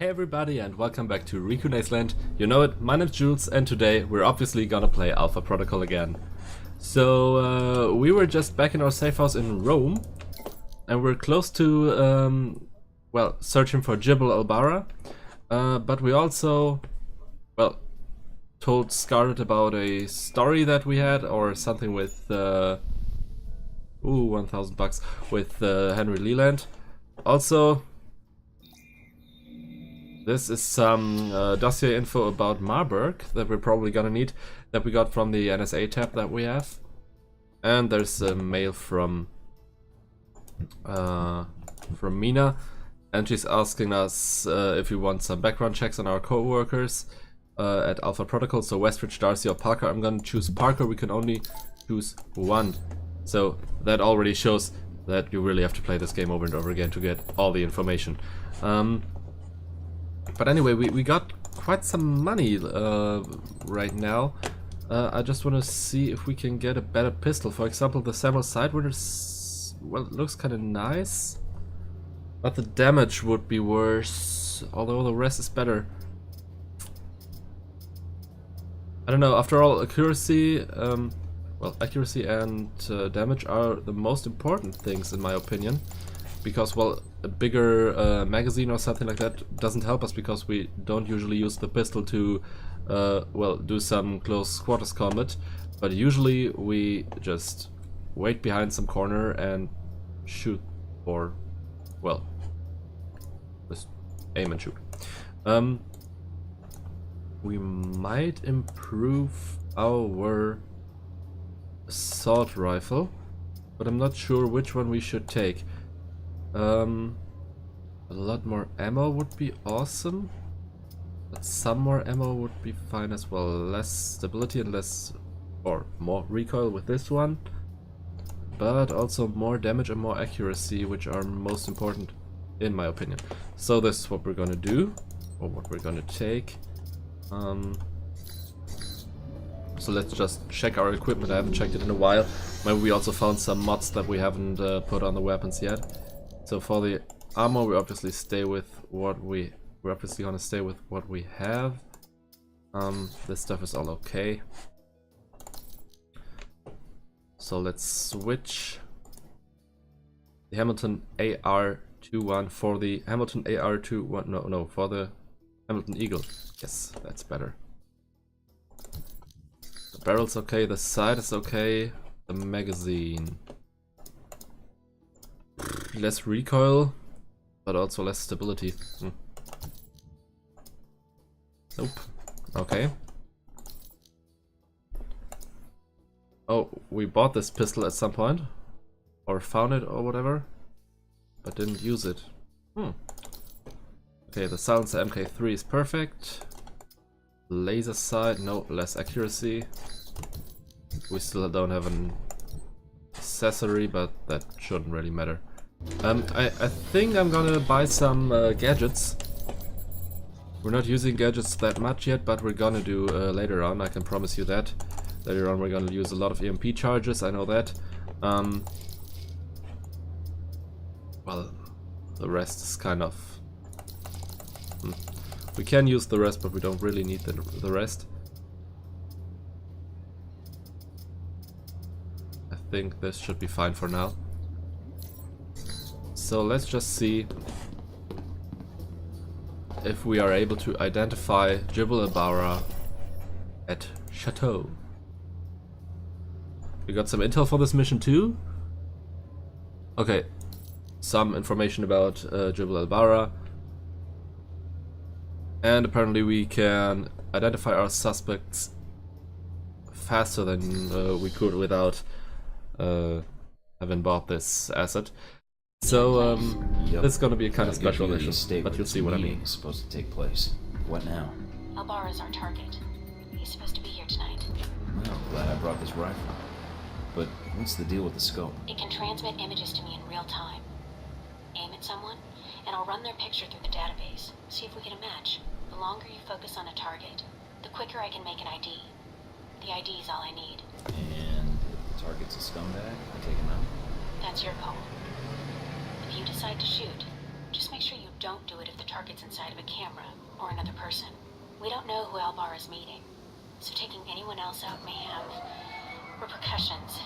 Hey everybody and welcome back to RikuNaceLand. You know it, my name's Jules and today we're obviously gonna play Alpha Protocol again. So we were just back in our safe house in Rome and we're close to, well, searching for Jibal al-Bara. But we also, well, told Scarlet about a story that we had or something with, 1,000 bucks with Henry Leland. Also, this is some dossier info about Marburg that we're probably gonna need, that we got from the NSA tab that we have. And there's a mail from Mina, and she's asking us if we want some background checks on our co-workers at Alpha Protocol. So Westridge, Darcy or Parker. I'm gonna choose Parker. We can only choose one. So that already shows that you really have to play this game over and over again to get all the information. But anyway, we got quite some money right now. I just want to see if we can get a better pistol. For example, the Samuel Sidewinder's, well, it looks kind of nice, but the damage would be worse, although the rest is better. I don't know, after all, accuracy, well, accuracy and damage are the most important things in my opinion. Because, well, a bigger magazine or something like that doesn't help us because we don't usually use the pistol to, well, do some close quarters combat. But usually we just wait behind some corner and shoot, or, well, just aim and shoot. We might improve our assault rifle, but I'm not sure which one we should take. A lot more ammo would be awesome, but some more ammo would be fine as well. Less stability and less, or more recoil with this one, but also more damage and more accuracy, which are most important in my opinion. So this is what we're gonna do, or what we're gonna take. So let's just check our equipment. I haven't checked it in a while. Maybe we also found some mods that we haven't put on the weapons yet. So for the armor, we obviously stay with what we're obviously gonna stay with what we have. This stuff is all okay. So let's switch the Hamilton AR-21 for the Hamilton AR-21. No, for the Hamilton Eagle. Yes, that's better. The barrel's okay. The sight is okay. The magazine. Less recoil, but also less stability. Nope. Okay. Oh, we bought this pistol at some point, or found it or whatever, but didn't use it. Okay, the silencer MK3 is perfect. Laser sight, no, less accuracy. We still don't have an accessory, but that shouldn't really matter. I think I'm gonna buy some gadgets. We're not using gadgets that much yet, but we're gonna do later on, I can promise you that. Later on we're gonna use a lot of EMP charges, I know that. Well, the rest is kind of... We can use the rest, but we don't really need the rest. I think this should be fine for now. So let's just see if we are able to identify Jibal al-Bara at Chateau. We got some intel for this mission too. Okay, some information about Jibal al-Bara. And apparently we can identify our suspects faster than we could without having bought this asset. So, this is gonna be a kind of special mission, but you'll see what I mean. Supposed to take place. What now? Al-Bara's our target. He's supposed to be here tonight. Well, glad I brought this rifle. But what's the deal with the scope? It can transmit images to me in real time. Aim at someone, and I'll run their picture through the database. See if we get a match. The longer you focus on a target, the quicker I can make an ID. The ID is all I need. And if the target's a scumbag, I take him out? That's your call. If you decide to shoot, just make sure you don't do it if the target's inside of a camera or another person. We don't know who Albara's meeting, so taking anyone else out may have repercussions,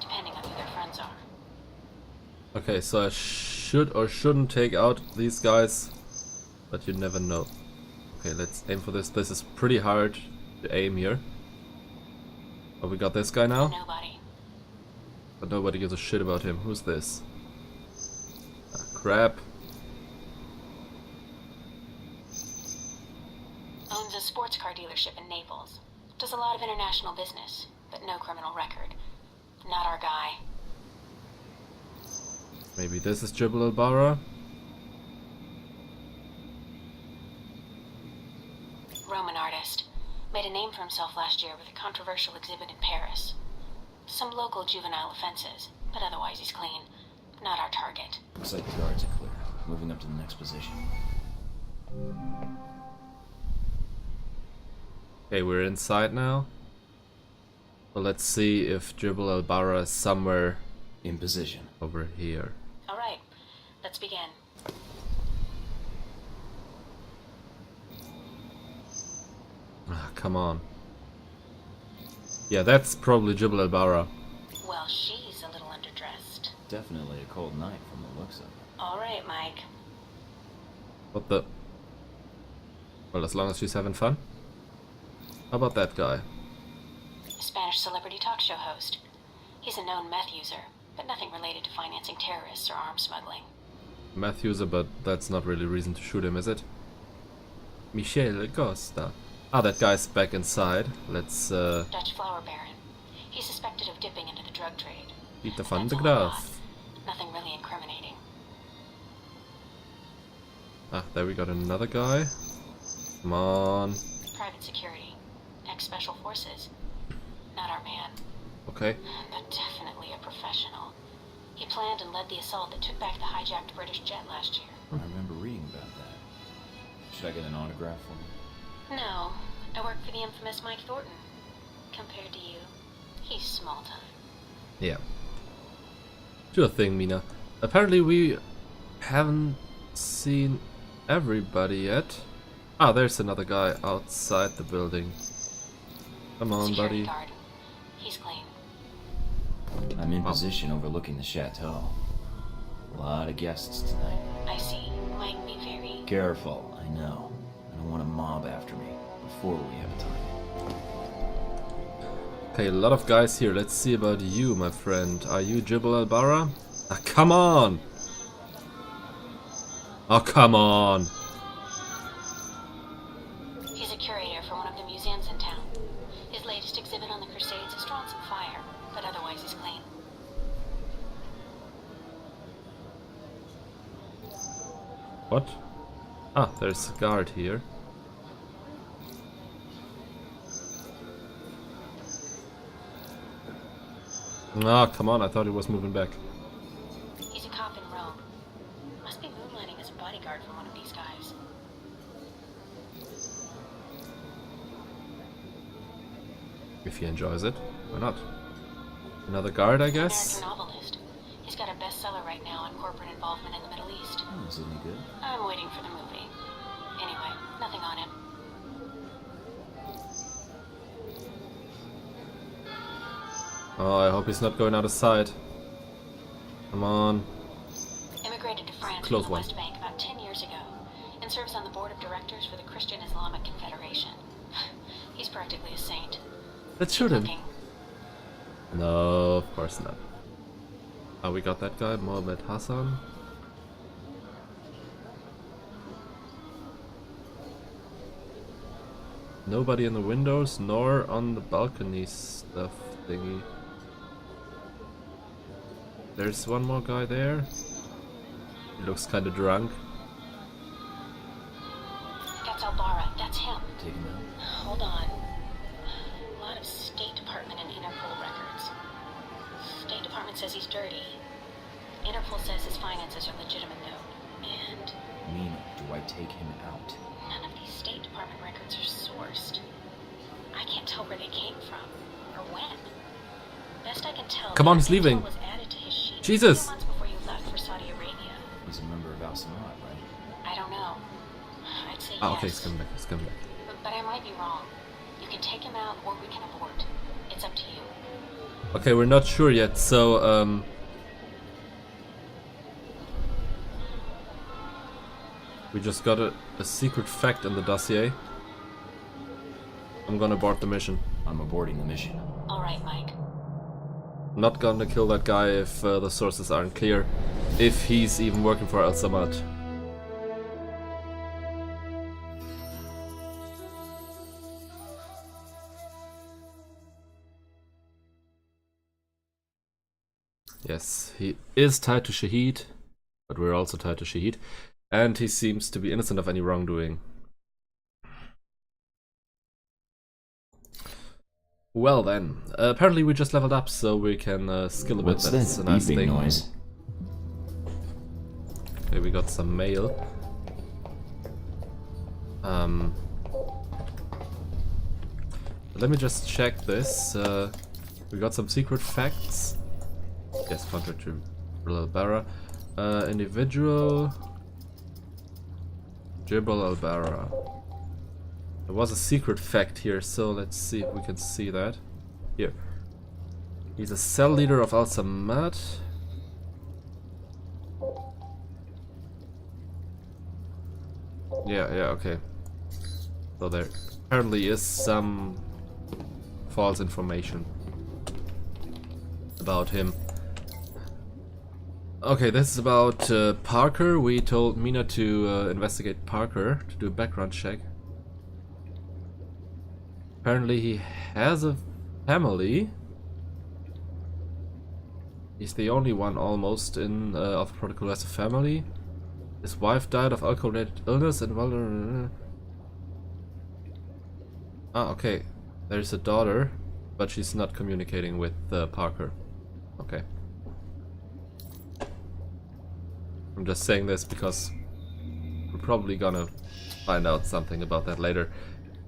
depending on who their friends are. Okay, so I should or shouldn't take out these guys, but you never know. Okay, let's aim for this. This is pretty hard to aim here. Oh, we got this guy now? Nobody. But nobody gives a shit about him. Who's this? Ah, crap. Owns a sports car dealership in Naples. Does a lot of international business, but no criminal record. Not our guy. Maybe this is Jibble Al-Bara? Roman artist. Made a name for himself last year with a controversial exhibit in Paris. Some local juvenile offenses, but otherwise he's clean. Not our target. Looks like the guards are clear. Moving up to the next position. Okay, we're inside now. So let's see if Jibble Al-Bara is somewhere In position. over here. Alright, let's begin. Ah, come on. Yeah, that's probably Jibble Al-Bara. Well, she's a little underdressed. Definitely a cold night from the looks of it. Alright, Mike. What the? Well, as long as she's having fun. How about that guy? Spanish celebrity talk show host. He's a known meth user, but nothing related to financing terrorists or arms smuggling. Meth user, but that's not really reason to shoot him, is it? Michele Costa. Ah, that guy's back inside. Let's, Dutch flower baron. He's suspected of dipping into the drug trade. Peter But van that's de a whole lot. Graaf. Nothing really incriminating. Ah, there we got another guy. Come on. Private security. Ex-special forces. Not our man, Okay. but definitely a professional. He planned and led the assault that took back the hijacked British jet last year. I remember reading about that. Should I get an autograph for him? No, I work for the infamous Mike Thorton. Compared to you, he's small time. Yeah. Sure thing, Mina. Apparently we haven't seen everybody yet. Ah, there's another guy outside the building. Come on, Security buddy. guard. He's clean. I'm in Wow. position overlooking the chateau. A lot of guests tonight. I see. Mike, be very... Careful, I know. I don't want a mob after me before we have time. Okay, a lot of guys here. Let's see about you, my friend. Are you Jibble Al-Bara? Ah, come on! Oh, come on! He's a curator for one of the museums in town. His latest exhibit on the Crusades has drawn some fire, but otherwise he's clean. What? Ah, there's a guard here. Ah, come on, I thought he was moving back. He's a cop in Rome. Must be moonlighting as a bodyguard for one of these guys. If he enjoys it, why not? Another guard, I guess? American novelist. He's got a bestseller right now on corporate involvement in the Middle East. Oh, is it any good? I'm waiting for the movie. Anyway, nothing on him. Oh, I hope he's not going out of sight. Come on. Immigrated to France Close from the one. West Bank about 10 years ago and serves on the board of directors for the Christian Islamic Confederation. He's practically a saint. Let's shoot him. Looking. No, of course not. Oh, we got that guy, Mohammed Hassan. Nobody in the windows, nor on the balcony stuff thingy. There's one more guy there. He looks kinda drunk. That's Albara. That's him. Take him out. Hold on. A lot of State Department and Interpol records. State Department says he's dirty. Interpol says his finances are legitimate though. And Mina, do I take him out? none of these State Department records are sourced. I can't tell where they came from or when. Best I can tell. Come on, that he's leaving. intel was added to his sheet Jesus. a few months before you left for Saudi Arabia. He's a member of Al Samad, right? I don't say Ah, yes. okay, he's coming back. He's coming back. But I might be wrong. You can take him out or we can abort. It's up to you. Okay, we're not sure yet, so we just got a secret fact in the dossier. I'm gonna abort the mission. I'm aborting the mission. Alright, Mike. Not gonna kill that guy if the sources aren't clear. If he's even working for Al Samad. Yes, he is tied to Shahid, but we're also tied to Shahid. And he seems to be innocent of any wrongdoing. Well then, apparently we just leveled up, so we can skill a bit. What's That's that a nice beeping thing. noise? Okay, we got some mail. Let me just check this. We got some secret facts. Yes, contract to Al-Bara. Individual. Jibal Al-Bara. There was a secret fact here, so let's see if we can see that. Here. He's a cell leader of Al Samad. Yeah, okay. So there apparently is some false information about him. Okay, this is about Parker. We told Mina to investigate Parker, to do a background check. Apparently he has a family. He's the only one almost in Alpha Protocol who has a family. His wife died of alcohol-related illness and well. Ah, okay. There's a daughter, but she's not communicating with Parker. Okay. I'm just saying this because we're probably gonna find out something about that later.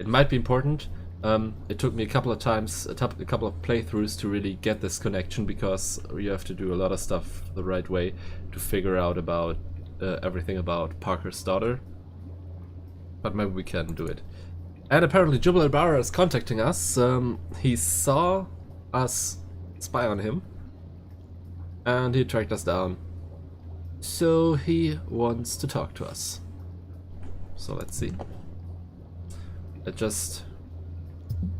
It might be important. It took me a couple of times, a couple of playthroughs to really get this connection, because you have to do a lot of stuff the right way to figure out about everything about Parker's daughter. But maybe we can do it. And apparently Jibal Al-Bara is contacting us. He saw us spy on him and he tracked us down. So he wants to talk to us. So let's see. Let's just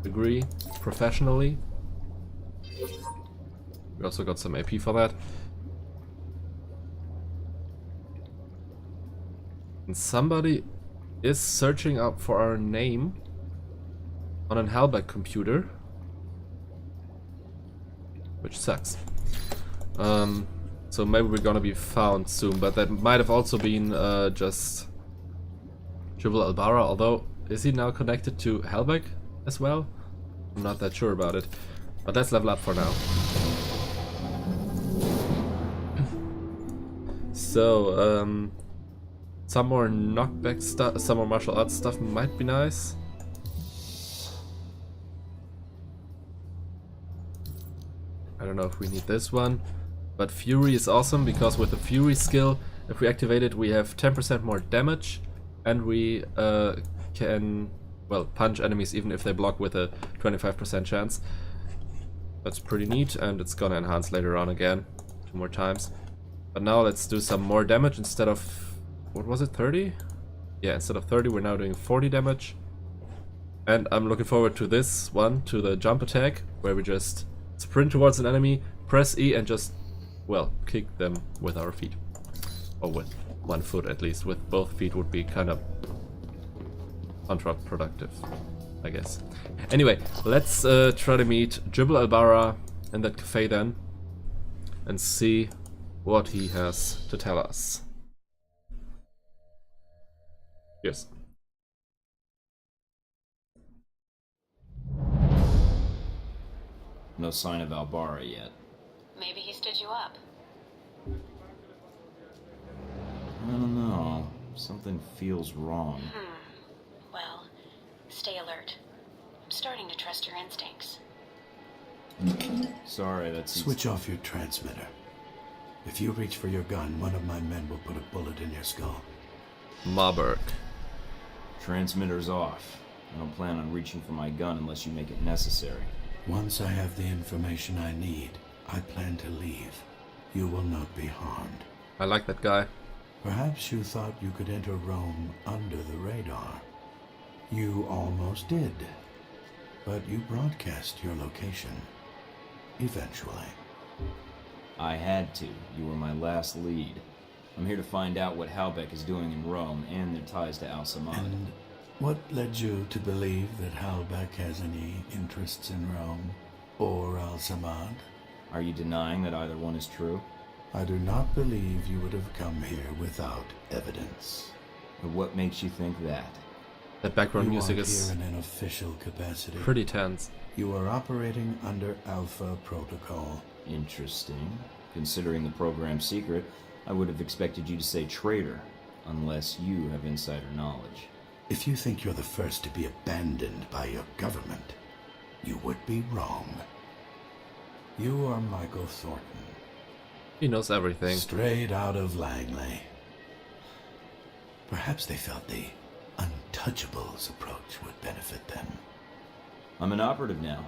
agree professionally. We also got some AP for that. And somebody is searching up for our name on an Halbech computer, which sucks. So maybe we're gonna be found soon, but that might have also been just Jibal Al-Bara, although is he now connected to Halbech as well? I'm not that sure about it, but let's level up for now. So, some more knockback stuff, some more martial arts stuff might be nice. I don't know if we need this one, but Fury is awesome, because with the Fury skill, if we activate it, we have 10% more damage, and we can, well, punch enemies even if they block with a 25% chance. That's pretty neat, and it's gonna enhance later on again, 2 more times. But now let's do some more damage instead of, what was it, 30? Yeah, instead of 30 we're now doing 40 damage. And I'm looking forward to this one, to the jump attack, where we just sprint towards an enemy, press E and just, well, kick them with our feet. Or with one foot at least. With both feet would be kind of counterproductive, I guess. Anyway, let's try to meet Jibal Al-Bara in that cafe then, and see what he has to tell us. Yes. No sign of Al-Bara yet. Maybe he stood you up. I don't know. Something feels wrong. Well, stay alert. I'm starting to trust your instincts. Sorry, that's... Switch off your transmitter. If you reach for your gun, one of my men will put a bullet in your skull. Marburg. Transmitter's off. I don't plan on reaching for my gun unless you make it necessary. Once I have the information I need, I plan to leave. You will not be harmed. I like that guy. Perhaps you thought you could enter Rome under the radar. You almost did. But you broadcast your location. Eventually. I had to. You were my last lead. I'm here to find out what Halbech is doing in Rome and their ties to Al-Samad. And what led you to believe that Halbech has any interests in Rome or Al-Samad? Are you denying that either one is true? I do not believe you would have come here without evidence. But what makes you think that? That background You music aren't is here in an official capacity. pretty tense. You are operating under Alpha Protocol. Interesting. Considering the program's secret, I would have expected you to say traitor, unless you have insider knowledge. If you think you're the first to be abandoned by your government, you would be wrong. You are Michael Thornton. He knows everything. Straight out of Langley. Perhaps they felt the Untouchables approach would benefit them. I'm an operative now.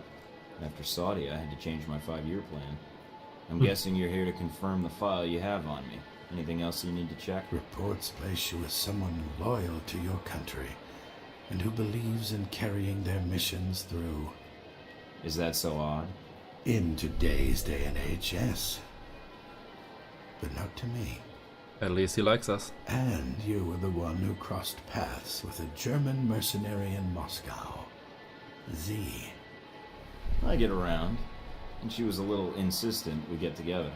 After Saudi, I had to change my 5-year plan. I'm guessing you're here to confirm the file you have on me. Anything else you need to check? Reports place you as someone loyal to your country and who believes in carrying their missions through. Is that so odd? In today's day and age, yes. But not to me. At least he likes us. And you were the one who crossed paths with a German mercenary in Moscow. Z. I get around, and she was a little insistent we get together.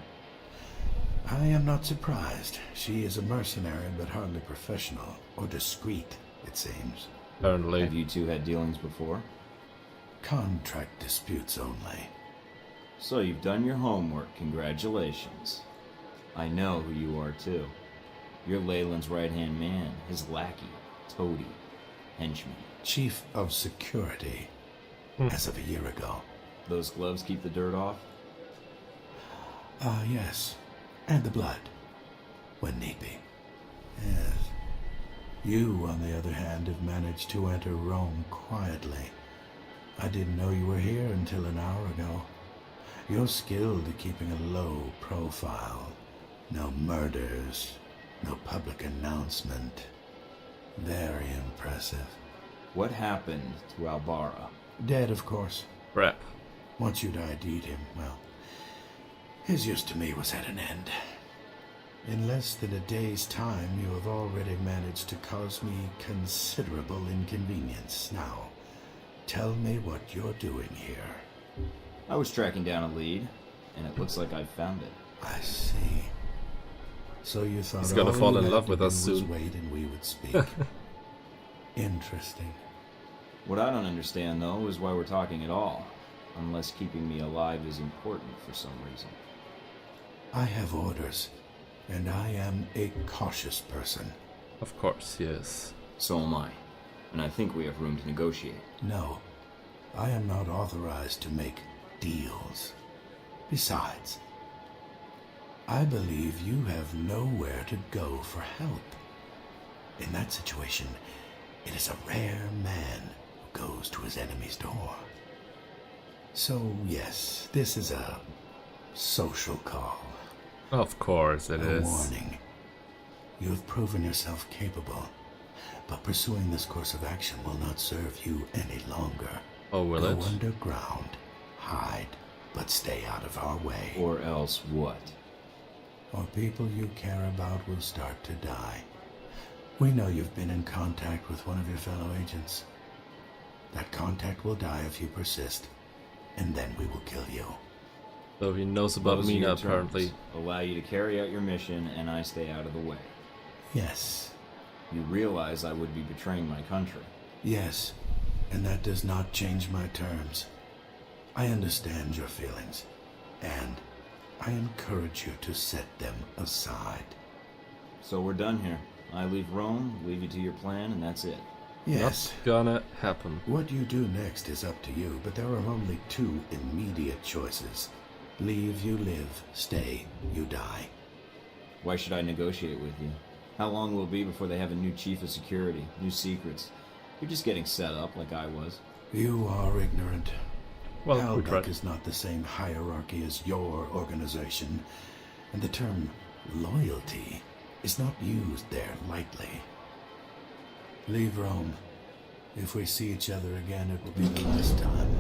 I am not surprised. She is a mercenary, but hardly professional, or discreet, it seems. Apparently. Have you two had dealings before? Contract disputes only. So you've done your homework, congratulations. I know who you are too. You're Leland's right-hand man, his lackey, toady, henchman. Chief of Security, as of a year ago. Those gloves keep the dirt off? Yes. And the blood, when need be. Yes. You, on the other hand, have managed to enter Rome quietly. I didn't know you were here until an hour ago. You're skilled at keeping a low profile. No murders, no public announcement. Very impressive. What happened to Albara? Dead, of course. Crap. Once you'd ID'd him, well, his use to me was at an end. In less than a day's time, you have already managed to cause me considerable inconvenience. Now, tell me what you're doing here. I was tracking down a lead, and it looks like I've found it. I see. So you thought He's gonna all fall you in had love to with do us was soon. wait and we would speak. Interesting. What I don't understand, though, is why we're talking at all, unless keeping me alive is important for some reason. I have orders, and I am a cautious person. Of course, yes. So am I, and I think we have room to negotiate. No, I am not authorized to make deals. Besides, I believe you have nowhere to go for help. In that situation, it is a rare man who goes to his enemy's door. So, yes, this is a social call. Of course it A is. warning. You have proven yourself capable, but pursuing this course of action will not serve you any longer. Oh, will Go it? underground, hide, but stay out of our way. Or else what? Or people you care about will start to die. We know you've been in contact with one of your fellow agents. That contact will die if you persist, and then we will kill you. So he knows about Those are Mina your apparently. terms. Allow you to carry out your mission, and I stay out of the way. Yes, You realize I would be betraying my country. yes, and that does not change my terms. I understand your feelings, and I encourage you to set them aside. So we're done here. I leave Rome, leave you to your plan, and that's it. Yes, Not gonna happen. what you do next is up to you, but there are only two immediate choices. Leave, you live. Stay, you die. Why should I negotiate with you? How long will it be before they have a new chief of security, new secrets, You're just getting set up like I was. You are ignorant. Well, we Halbech tried. is not the same hierarchy as your organization, and the term loyalty is not used there lightly. Leave Rome. If we see each other again, it will be the last time.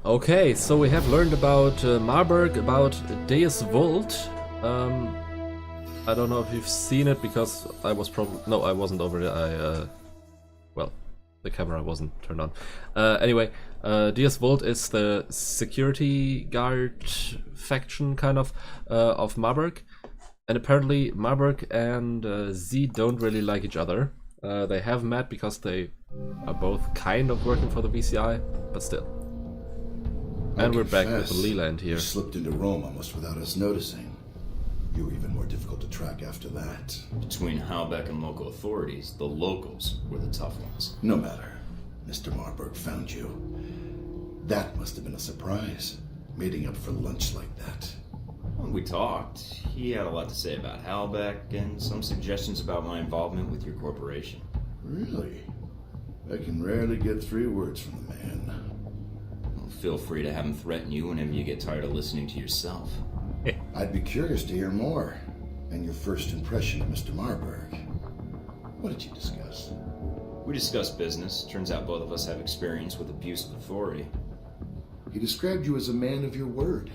Okay, so we have learned about Marburg, about Deus Vult. I don't know if you've seen it because I was probably... No, I wasn't over there. Well, the camera wasn't turned on. Anyway, Deus Vult is the security guard faction, kind of Marburg. And apparently Marburg and Z don't really like each other. They have met because they are both kind of working for the VCI, but still. And we're back with Leland here. You slipped into Rome almost without us noticing. You were even more difficult to track after that. Between Halbech and local authorities, the locals were the tough ones. No matter. Mr. Marburg found you. That must have been a surprise, meeting up for lunch like that. When we talked, he had a lot to say about Halbech and some suggestions about my involvement with your corporation. Really? I can rarely get 3 words from the man. Well, feel free to have him threaten you whenever you get tired of listening to yourself. I'd be curious to hear more, and your first impression of Mr. Marburg. What did you discuss? We discussed business. Turns out both of us have experience with abuse of authority. He described you as a man of your word.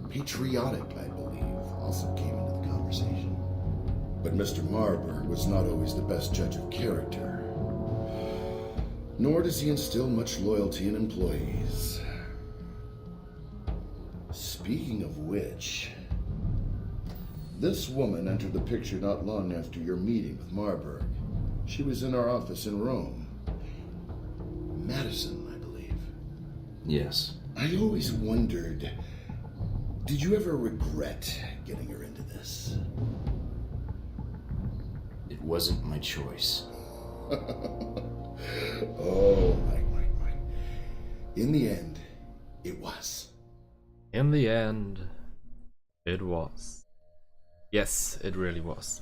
Patriotic, I believe, also came into the conversation. But Mr. Marburg was not always the best judge of character. Nor does he instill much loyalty in employees. Speaking of which, this woman entered the picture not long after your meeting with Marburg. She was in our office in Rome. Madison, I believe. Yes. I always wondered, did you ever regret getting her into this? It wasn't my choice. Oh, right. In the end, it was. In the end, it was. Yes, it really was.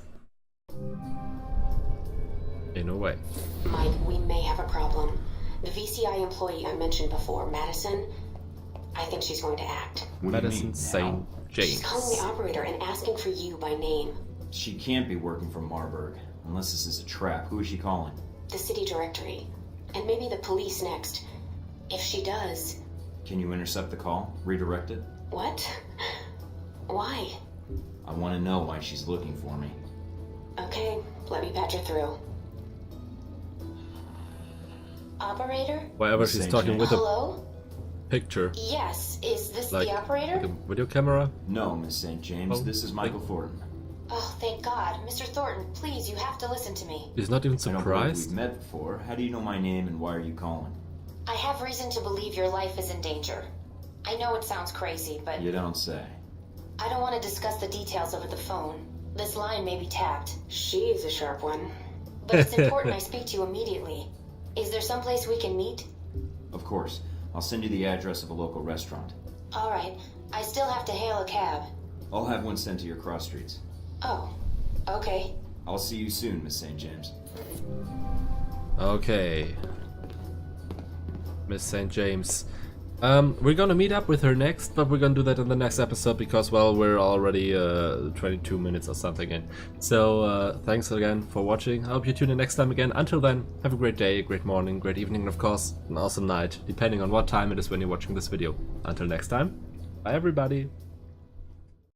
In a way. Mike, we may have a problem. The VCI employee I mentioned before, Madison, I think she's going to act. What do you Madison mean, St. how? She's James. calling the operator and asking for you by name. She can't be working for Marburg, unless this is a trap. Who is she calling? The city directory. And maybe the police next. If she does... Can you intercept the call? Redirect it? What? Why? I want to know why she's looking for me. Okay, let me patch her through. Operator? Wherever she's St. talking James. with a Hello? picture, Yes, is this like the operator? a video camera. No, Miss St. James. Oh, This is Michael Thornton. Oh, thank God. Mr. Thornton, please, you have to listen to me. He's not even I don't believe surprised. we've met before. How do you know my name and why are you calling? I have reason to believe your life is in danger. I know it sounds crazy, but You don't say. I don't want to discuss the details over the phone. This line may be tapped. She's a sharp one. But it's important I speak to you immediately. Is there someplace we can meet? Of course. I'll send you the address of a local restaurant. All right. I still have to hail a cab. I'll have one sent to your cross streets. Oh, okay. I'll see you soon, Miss St. James. Okay. Miss St. James. We're gonna meet up with her next, but we're gonna do that in the next episode because, well, we're already 22 minutes or something in. So, thanks again for watching. I hope you tune in next time again. Until then, have a great day, great morning, great evening, and of course, an awesome night, depending on what time it is when you're watching this video. Until next time, bye everybody.